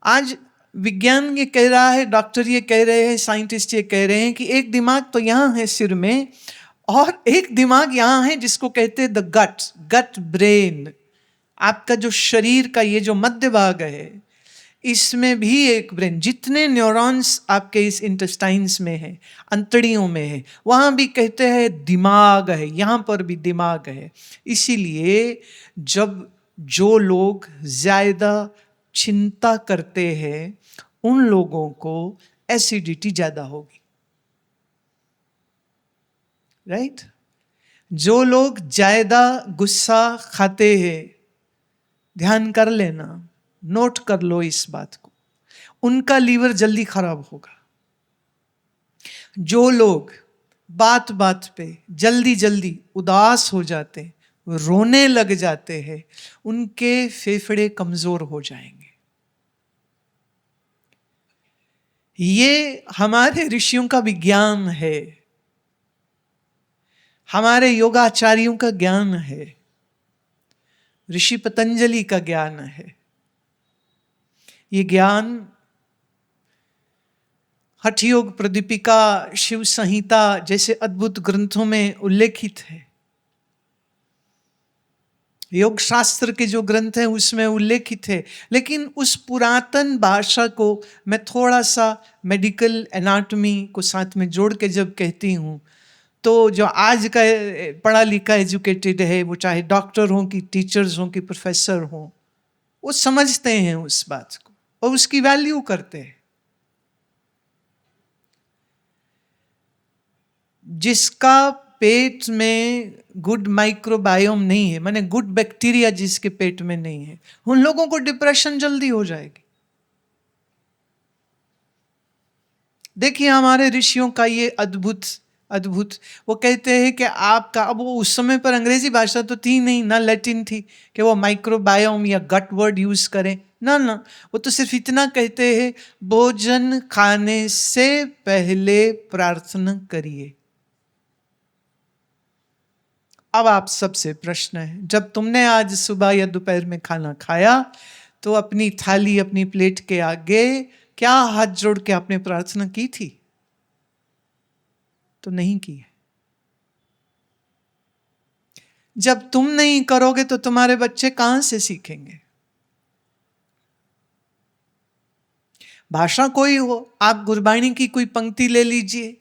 आज विज्ञान ये कह रहा है, डॉक्टर ये कह रहे हैं, साइंटिस्ट ये कह रहे हैं कि एक दिमाग तो यहाँ है सिर में, और एक दिमाग यहाँ है जिसको कहते हैं द गट ब्रेन। आपका जो शरीर का ये जो मध्य भाग है, इसमें भी एक ब्रेन, जितने न्यूरॉन्स आपके इस इंटेस्टाइन्स में है, अंतड़ियों में है, वहाँ भी कहते हैं दिमाग है, यहाँ पर भी दिमाग है। इसीलिए जब जो लोग ज़्यादा चिंता करते हैं उन लोगों को एसिडिटी ज़्यादा होगी, राइट? जो लोग ज़्यादा गुस्सा खाते हैं, ध्यान कर लेना, नोट कर लो इस बात को, उनका लीवर जल्दी खराब होगा। जो लोग बात बात पे जल्दी जल्दी उदास हो जाते हैं, रोने लग जाते हैं, उनके फेफड़े कमजोर हो जाएंगे। ये हमारे ऋषियों का विज्ञान है, हमारे योगाचार्यों का ज्ञान है, ऋषि पतंजलि का ज्ञान है। ये ज्ञान हठ योग प्रदीपिका, शिव संहिता जैसे अद्भुत ग्रंथों में उल्लेखित है। योग शास्त्र के जो ग्रंथ हैं उसमें उल्लेखित है। लेकिन उस पुरातन भाषा को मैं थोड़ा सा मेडिकल एनाटॉमी को साथ में जोड़ के जब कहती हूँ, तो जो आज का पढ़ा लिखा एजुकेटेड है, वो चाहे डॉक्टर हों कि टीचर्स हों कि प्रोफेसर हों, वो समझते हैं उस बात को और उसकी वैल्यू करते हैं। जिसका पेट में गुड माइक्रोबायोम नहीं है, माने गुड बैक्टीरिया जिसके पेट में नहीं है, उन लोगों को डिप्रेशन जल्दी हो जाएगी। देखिए हमारे ऋषियों का ये अद्भुत, वो कहते हैं कि आपका, अब वो उस समय पर अंग्रेजी भाषा तो थी नहीं, ना लैटिन थी कि वो माइक्रोबायोम या गट वर्ड यूज करें, ना, वो तो सिर्फ इतना कहते हैं, भोजन खाने से पहले प्रार्थना करिए। अब आप सबसे प्रश्न है, जब तुमने आज सुबह या दोपहर में खाना खाया तो अपनी थाली, अपनी प्लेट के आगे क्या हाथ जोड़ के आपने प्रार्थना की थी? तो नहीं की है। जब तुम नहीं करोगे तो तुम्हारे बच्चे कहां से सीखेंगे? भाषा कोई हो, आप गुरबाणी की कोई पंक्ति ले लीजिए,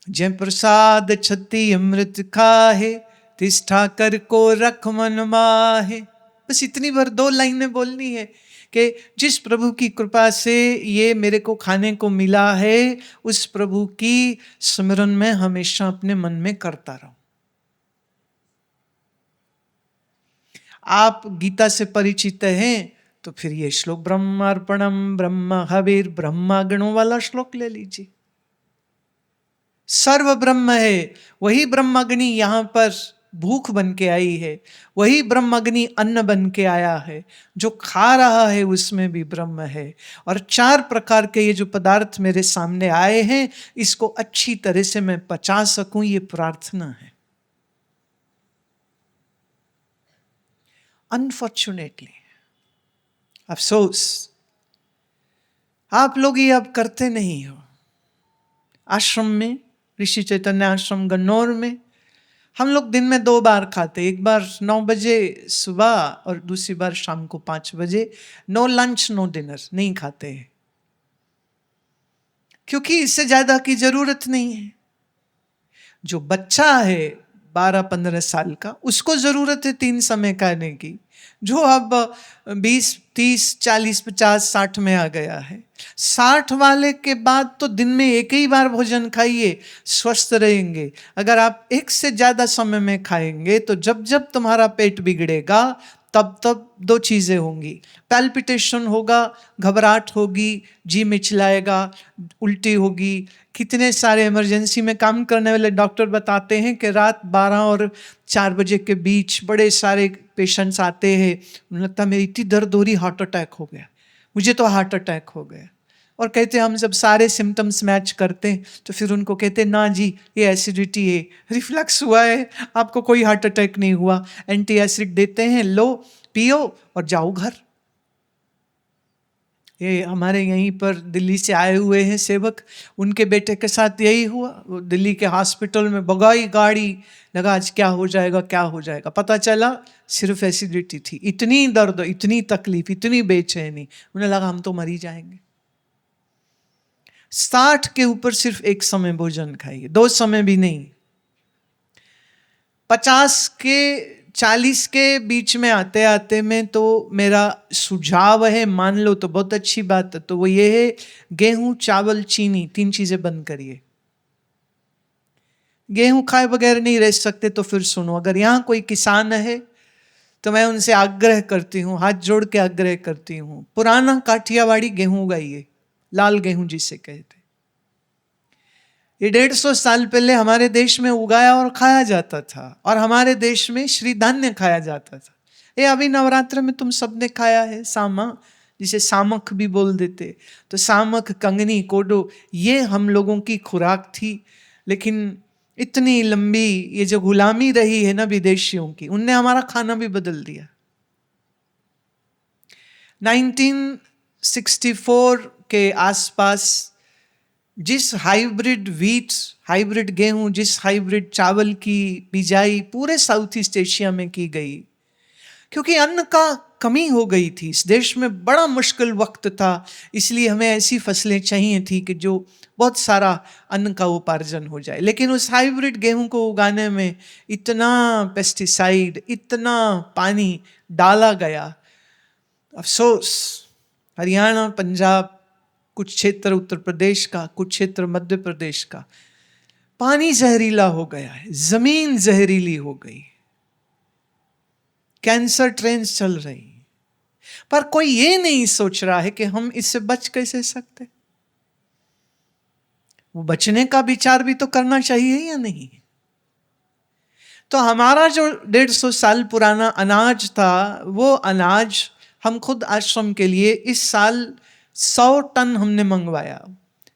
जय प्रसाद छति अमृत खाहे, तिष्ठा कर को रख मन माहे। बस इतनी भर 2 लाइनें बोलनी है कि जिस प्रभु की कृपा से ये मेरे को खाने को मिला है, उस प्रभु की स्मरण में हमेशा अपने मन में करता रहूं। आप गीता से परिचित हैं तो फिर ये श्लोक ब्रह्मार्पणम ब्रह्म हविर ब्रह्मागणों वाला श्लोक ले लीजिए। सर्व ब्रह्म है, वही ब्रह्माग्नि यहां पर भूख बन के आई है, वही ब्रह्माग्नि अन्न बन के आया है, जो खा रहा है उसमें भी ब्रह्म है। और 4 प्रकार के ये जो पदार्थ मेरे सामने आए हैं, इसको अच्छी तरह से मैं पचा सकूं, ये प्रार्थना है। अनफॉर्चुनेटली, अफसोस, आप लोग ये अब करते नहीं हो। आश्रम में, ऋषि चैतन्य आश्रम गन्नौर में, हम लोग दिन में 2 बार खाते, एक बार 9 बजे सुबह और दूसरी बार शाम को 5 बजे। नो लंच नो डिनर, नहीं खाते हैं, क्योंकि इससे ज्यादा की जरूरत नहीं है। जो बच्चा है 12-15 साल का, उसको जरूरत है 3 समय खाने की। जो अब 20, 30, 40, 50, 60 में आ गया है, 60 वाले के बाद तो दिन में एक ही बार भोजन खाइए, स्वस्थ रहेंगे। अगर आप एक से ज्यादा समय में खाएंगे तो जब जब तुम्हारा पेट बिगड़ेगा तब तब 2 चीजें होंगी, पैल्पिटेशन होगा, घबराहट होगी, जी मिचलाएगा, उल्टी होगी। कितने सारे इमरजेंसी में काम करने वाले डॉक्टर बताते हैं कि रात 12 और 4 बजे के बीच बड़े सारे पेशेंट्स आते हैं, उन्हें लगता है मेरी इतनी दर्द हो रही, हार्ट अटैक हो गया, मुझे तो हार्ट अटैक हो गया। और कहते हैं हम जब सारे सिम्टम्स मैच करते हैं तो फिर उनको कहते हैं ना जी ये एसिडिटी है, रिफ्लक्स हुआ है, आपको कोई हार्ट अटैक नहीं हुआ। एंटी एसिड देते हैं, लो पियो और जाओ घर। ये हमारे यहीं पर दिल्ली से आए हुए हैं सेवक, उनके बेटे के साथ यही हुआ। वो दिल्ली के हॉस्पिटल में भगाई गाड़ी, लगा आज क्या हो जाएगा क्या हो जाएगा, पता चला सिर्फ एसिडिटी थी। इतनी दर्द, इतनी तकलीफ, इतनी बेचैनी, उन्हें लगा हम तो मर ही जाएंगे। 60 के ऊपर सिर्फ एक समय भोजन खाइए, 2 समय भी नहीं। 50 के 40 के बीच में आते आते में तो मेरा सुझाव है, मान लो तो बहुत अच्छी बात है, तो वो ये है गेहूं चावल चीनी 3 चीजें बंद करिए। गेहूं खाए बगैर नहीं रह सकते तो फिर सुनो, अगर यहां कोई किसान है तो मैं उनसे आग्रह करती हूं, हाथ जोड़ के आग्रह करती हूं, पुराना काठियावाड़ी गेहूं उगाइए, लाल गेहूं जिसे कहते। ये 150 साल पहले हमारे देश में उगाया और खाया जाता था, और हमारे देश में श्री धान्य खाया जाता था। ये अभी नवरात्र में तुम सबने खाया है सामा, जिसे सामक भी बोल देते, तो सामक, कंगनी, कोडो, ये हम लोगों की खुराक थी। लेकिन इतनी लंबी ये जो गुलामी रही है ना विदेशियों की, उनने हमारा खाना भी बदल दिया। 1964 के आसपास जिस हाइब्रिड व्हीट, हाइब्रिड गेहूं, जिस हाइब्रिड चावल की बिजाई पूरे साउथ ईस्ट एशिया में की गई, क्योंकि अन्न का कमी हो गई थी इस देश में, बड़ा मुश्किल वक्त था, इसलिए हमें ऐसी फसलें चाहिए थी कि जो बहुत सारा अन्न का उपार्जन हो जाए। लेकिन उस हाइब्रिड गेहूं को उगाने में इतना पेस्टिसाइड, इतना पानी डाला गया। अफसोस, हरियाणा, पंजाब, कुछ क्षेत्र उत्तर प्रदेश का, कुछ क्षेत्र मध्य प्रदेश का, पानी जहरीला हो गया है, जमीन जहरीली हो गई, कैंसर ट्रेन्स चल रही, पर कोई ये नहीं सोच रहा है कि हम इससे बच कैसे सकते। वो बचने का विचार भी तो करना चाहिए या नहीं। तो हमारा जो 150 साल पुराना अनाज था, वो अनाज हम खुद आश्रम के लिए इस साल 100 टन हमने मंगवाया।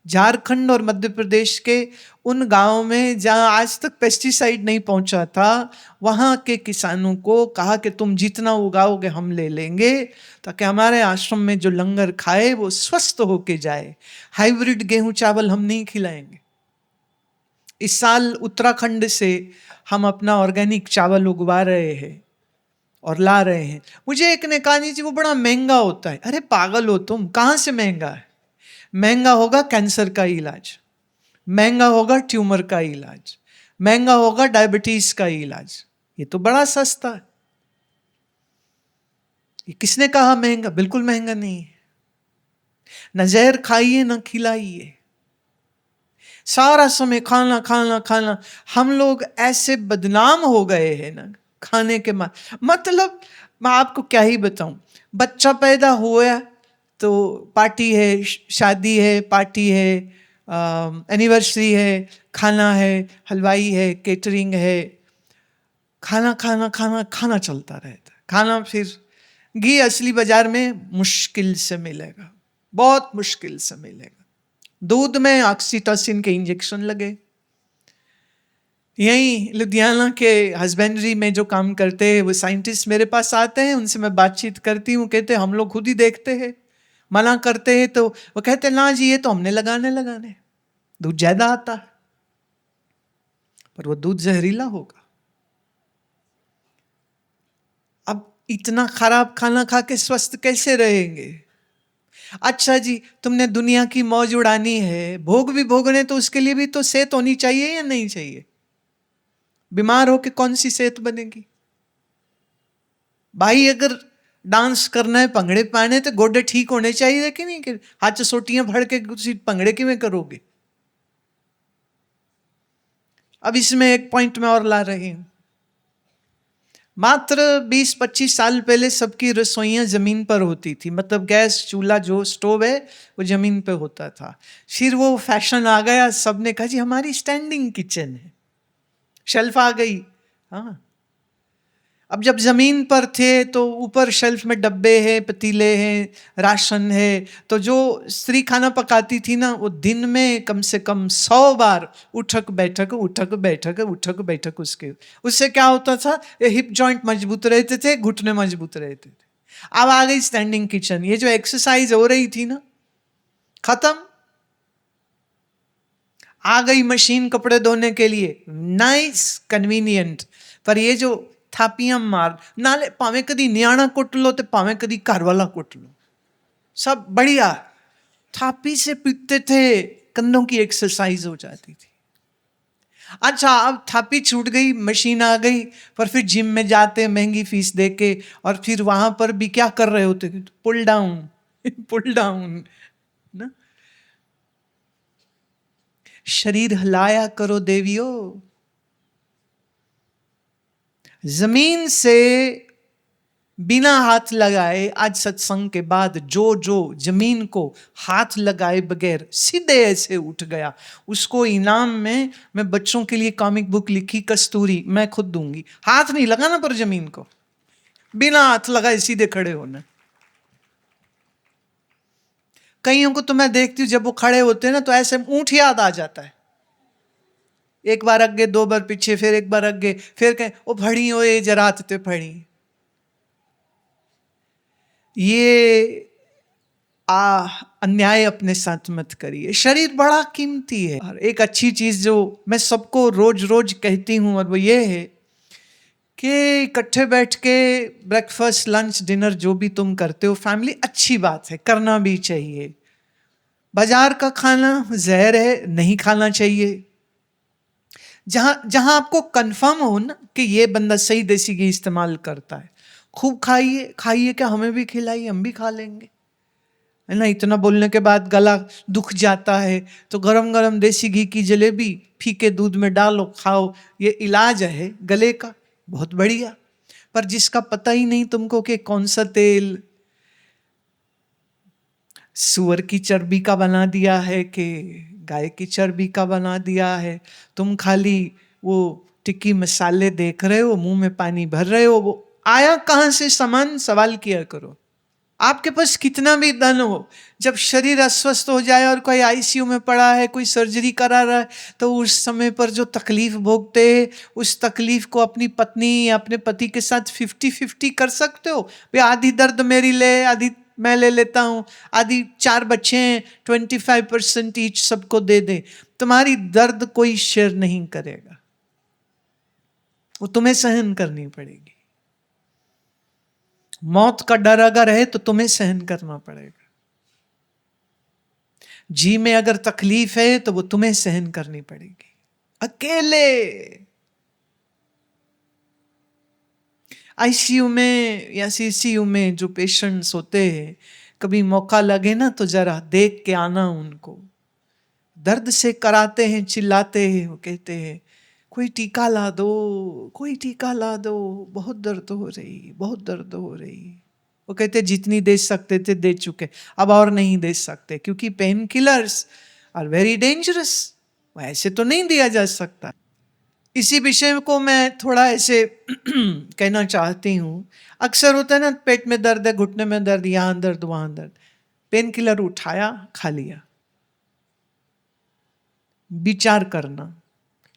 झारखंड और मध्य प्रदेश के उन गांवों में जहां आज तक पेस्टिसाइड नहीं पहुंचा था, वहां के किसानों को कहा कि तुम जितना उगाओगे हम ले लेंगे, ताकि हमारे आश्रम में जो लंगर खाए वो स्वस्थ होके जाए। हाइब्रिड गेहूं चावल हम नहीं खिलाएंगे। इस साल उत्तराखंड से हम अपना ऑर्गेनिक चावल उगवा रहे हैं और ला रहे हैं। मुझे एक ने कहा, नहीं जी वो बड़ा महंगा होता है। अरे पागल हो तुम, कहाँ से महंगा है? महंगा होगा कैंसर का इलाज, महंगा होगा ट्यूमर का इलाज, महंगा होगा डायबिटीज का इलाज। ये तो बड़ा सस्ता है। ये किसने कहा महंगा? बिल्कुल महंगा नहीं है। न जहर खाइए न खिलाइए, सारा समय खाना खाना खाना। हम लोग ऐसे बदनाम हो गए हैं ना खाने के मतलब मैं आपको क्या ही बताऊं। बच्चा पैदा हुआ तो पार्टी है, शादी है, पार्टी है, एनिवर्सरी है, खाना है, हलवाई है, केटरिंग है, खाना खाना खाना खाना चलता रहता है। खाना फिर घी असली बाजार में मुश्किल से मिलेगा, बहुत मुश्किल से मिलेगा। दूध में ऑक्सीटोसिन के इंजेक्शन लगे। यहीं लुधियाना के हस्बेंड्री में जो काम करते हैं वो साइंटिस्ट मेरे पास आते हैं, उनसे मैं बातचीत करती हूँ। कहते हम लोग खुद ही देखते हैं, मना करते हैं तो वो कहते ना जी ये तो हमने लगाने दूध ज्यादा आता है, पर वो दूध जहरीला होगा। अब इतना खराब खाना खा के स्वस्थ कैसे रहेंगे? अच्छा जी, तुमने दुनिया की मौज उड़ानी है, भोग भी भोगने, तो उसके लिए भी तो सेहत होनी चाहिए या नहीं चाहिए? बीमार होके कौन सी सेहत बनेगी? भाई अगर डांस करना है, पंगड़े पाने, तो गोडे ठीक होने चाहिए कि नहीं? कि हाथ सोटियां भर के पंगड़े किमें करोगे? अब इसमें एक पॉइंट में और ला रही हूं। मात्र 20-25 साल पहले सबकी रसोइयां जमीन पर होती थी, मतलब गैस चूल्हा जो स्टोव है वो जमीन पे होता था। फिर वो फैशन आ गया, सबने कहा जी हमारी स्टैंडिंग किचन है, शेल्फ आ गई। हाँ, अब जब जमीन पर थे तो ऊपर शेल्फ में डब्बे हैं, पतीले हैं, राशन है, तो जो स्त्री खाना पकाती थी ना, वो दिन में कम से कम 100 बार उठक बैठक उठक बैठक उठक बैठक। उससे क्या होता था? ये हिप जॉइंट मजबूत रहते थे, घुटने मजबूत रहते थे। अब आ गई स्टैंडिंग किचन। ये जो एक्सरसाइज हो रही थी ना, खत्म। आ गई मशीन कपड़े धोने के लिए, नाइस कन्वीनियंट। पर ये जो थापियां मार नाले, भावे कदी न्याणा कुट लो तो भावे कदी घर वाला कुट लो, सब बढ़िया। थापी से पीटते थे, कंधों की एक्सरसाइज हो जाती थी। अच्छा, अब थापी छूट गई, मशीन आ गई, पर फिर जिम में जाते महंगी फीस देके, और फिर वहां पर भी क्या कर रहे होते थे? पुल डाउन पुल डाउन ना। शरीर हिलाया करो देवियों। जमीन से बिना हाथ लगाए, आज सत्संग के बाद जो जो जमीन को हाथ लगाए बगैर सीधे ऐसे उठ गया, उसको इनाम में मैं बच्चों के लिए कॉमिक बुक लिखी कस्तूरी, मैं खुद दूंगी। हाथ नहीं लगाना पर जमीन को, बिना हाथ लगाए सीधे खड़े होना। कईयों को तो मैं देखती हूं, जब वो खड़े होते हैं ना तो ऐसे ऊंट याद आ जाता है। एक बार अगे, दो बार पीछे, फिर एक बार अगे, फिर कहें ओ फड़ी हो ये जरात ते फड़ी। ये अन्याय अपने साथ मत करिए। शरीर बड़ा कीमती है। और एक अच्छी चीज जो मैं सबको रोज रोज कहती हूं, और वो ये है कि इकट्ठे बैठ के ब्रेकफास्ट, लंच, डिनर जो भी तुम करते हो फैमिली, अच्छी बात है, करना भी चाहिए। बाजार का खाना जहर है, नहीं खाना चाहिए। जहां जहां आपको कंफर्म हो ना कि ये बंदा सही देसी घी इस्तेमाल करता है, खूब खाइए। खाइए क्या, हमें भी खिलाइए, हम भी खा लेंगे, है ना। इतना बोलने के बाद गला दुख जाता है तो गरम गरम देसी घी की जलेबी फीके दूध में डालो, खाओ। ये इलाज है गले का, बहुत बढ़िया। पर जिसका पता ही नहीं तुमको कि कौन सा तेल सुअर की चर्बी का बना दिया है कि गाय की चर्बी का बना दिया है, तुम खाली वो टिक्की मसाले देख रहे हो, मुंह में पानी भर रहे हो। वो आया कहां से सामान, सवाल किया करो। आपके पास कितना भी धन हो, जब शरीर अस्वस्थ हो जाए और कोई आईसीयू में पड़ा है, कोई सर्जरी करा रहा है, तो उस समय पर जो तकलीफ भोगते हैं, उस तकलीफ को अपनी पत्नी या अपने पति के साथ 50-50 कर सकते हो। भाई आधी दर्द मेरी ले, आधी मैं ले लेता हूं, आधी 4 बच्चे हैं, 25% ईच सबको दे दे। तुम्हारी दर्द कोई शेयर नहीं करेगा, वो तुम्हें सहन करनी पड़ेगी। मौत का डर अगर है तो तुम्हें सहन करना पड़ेगा। जी में अगर तकलीफ है तो वो तुम्हें सहन करनी पड़ेगी, अकेले। आईसीयू में या सीसीयू में जो पेशेंट्स होते हैं, कभी मौका लगे ना तो जरा देख के आना उनको। दर्द से कराते हैं, चिल्लाते हैं, वो कहते हैं कोई टीका ला दो, कोई टीका ला दो, बहुत दर्द हो रही, बहुत दर्द हो रही। वो कहते जितनी दे सकते थे दे चुके, अब और नहीं दे सकते, क्योंकि painkillers are very dangerous, ऐसे तो नहीं दिया जा सकता। इसी विषय को मैं थोड़ा ऐसे कहना चाहती हूँ। अक्सर होता है ना, पेट में दर्द है, घुटने में दर्द, यहाँ दर्द वहाँ दर्द, पेन किलर उठाया, खा लिया। विचार करना,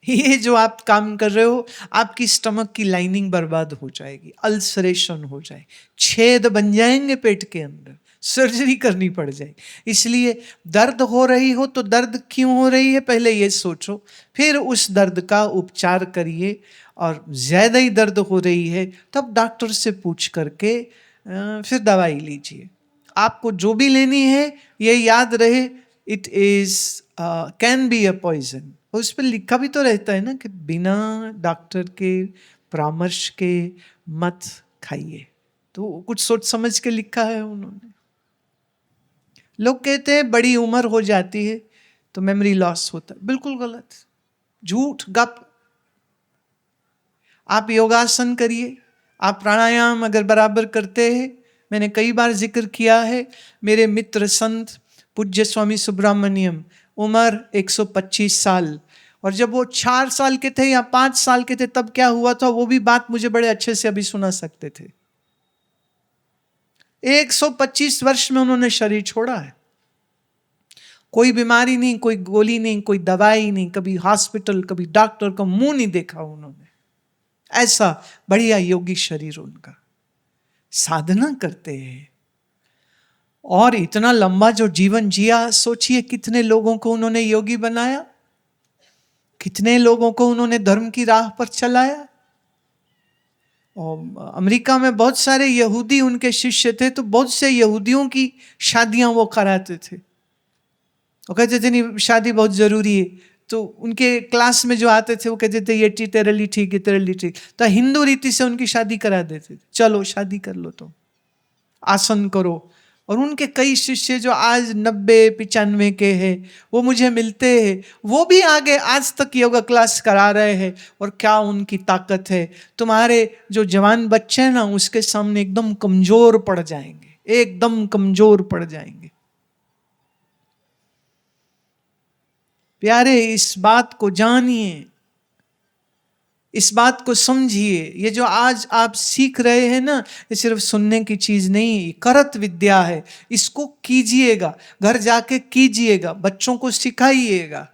ये जो आप काम कर रहे हो, आपकी स्टमक की लाइनिंग बर्बाद हो जाएगी, अल्सरेशन हो जाए, छेद बन जाएंगे पेट के अंदर, सर्जरी करनी पड़ जाएगी। इसलिए दर्द हो रही हो तो दर्द क्यों हो रही है पहले ये सोचो, फिर उस दर्द का उपचार करिए। और ज़्यादा ही दर्द हो रही है तब डॉक्टर से पूछ करके फिर दवाई लीजिए। आपको जो भी लेनी है ये याद रहे, it is can be a poison. उस पर लिखा भी तो रहता है ना कि बिना डॉक्टर के परामर्श के मत खाइए, तो कुछ सोच समझ के लिखा है उन्होंने। लोग कहते हैं बड़ी उम्र हो जाती है तो मेमोरी लॉस होता है, बिल्कुल गलत, झूठ, गप। आप योगासन करिए, आप प्राणायाम अगर बराबर करते हैं, मैंने कई बार जिक्र किया है, मेरे मित्र संत पूज्य स्वामी सुब्रमण्यम, उम्र 125 साल, और जब वो 4 साल के थे या 5 साल के थे तब क्या हुआ था, वो भी बात मुझे बड़े अच्छे से अभी सुना सकते थे। 125 वर्ष में उन्होंने शरीर छोड़ा है। कोई बीमारी नहीं, कोई गोली नहीं, कोई दवाई नहीं, कभी हॉस्पिटल, कभी डॉक्टर का मुंह नहीं देखा उन्होंने। ऐसा बढ़िया योगी शरीर उनका। साधना करते हैं। और इतना लंबा जो जीवन जिया, सोचिए कितने लोगों को उन्होंने योगी बनाया, कितने लोगों को उन्होंने धर्म की राह पर चलाया। और अमेरिका में बहुत सारे यहूदी उनके शिष्य थे, तो बहुत से यहूदियों की शादियां वो कराते थे। वो कहते थे नहीं शादी बहुत जरूरी है, तो उनके क्लास में जो आते थे वो कहते थे ये तेरे लिए ठीक है, तेरे लिए ठीक। तो हिंदू रीति से उनकी शादी करा देते थे, चलो शादी कर लो, तो आसन करो। और उनके कई शिष्य जो आज 90-95 के हैं, वो मुझे मिलते हैं, वो भी आगे आज तक योगा क्लास करा रहे हैं। और क्या उनकी ताकत है, तुम्हारे जो जवान बच्चे हैं ना, उसके सामने एकदम कमजोर पड़ जाएंगे, एकदम कमजोर पड़ जाएंगे। प्यारे, इस बात को जानिए, इस बात को समझिए। ये जो आज आप सीख रहे हैं ना, ये सिर्फ सुनने की चीज नहीं, करत विद्या है। इसको कीजिएगा, घर जाके कीजिएगा, बच्चों को सिखाइएगा।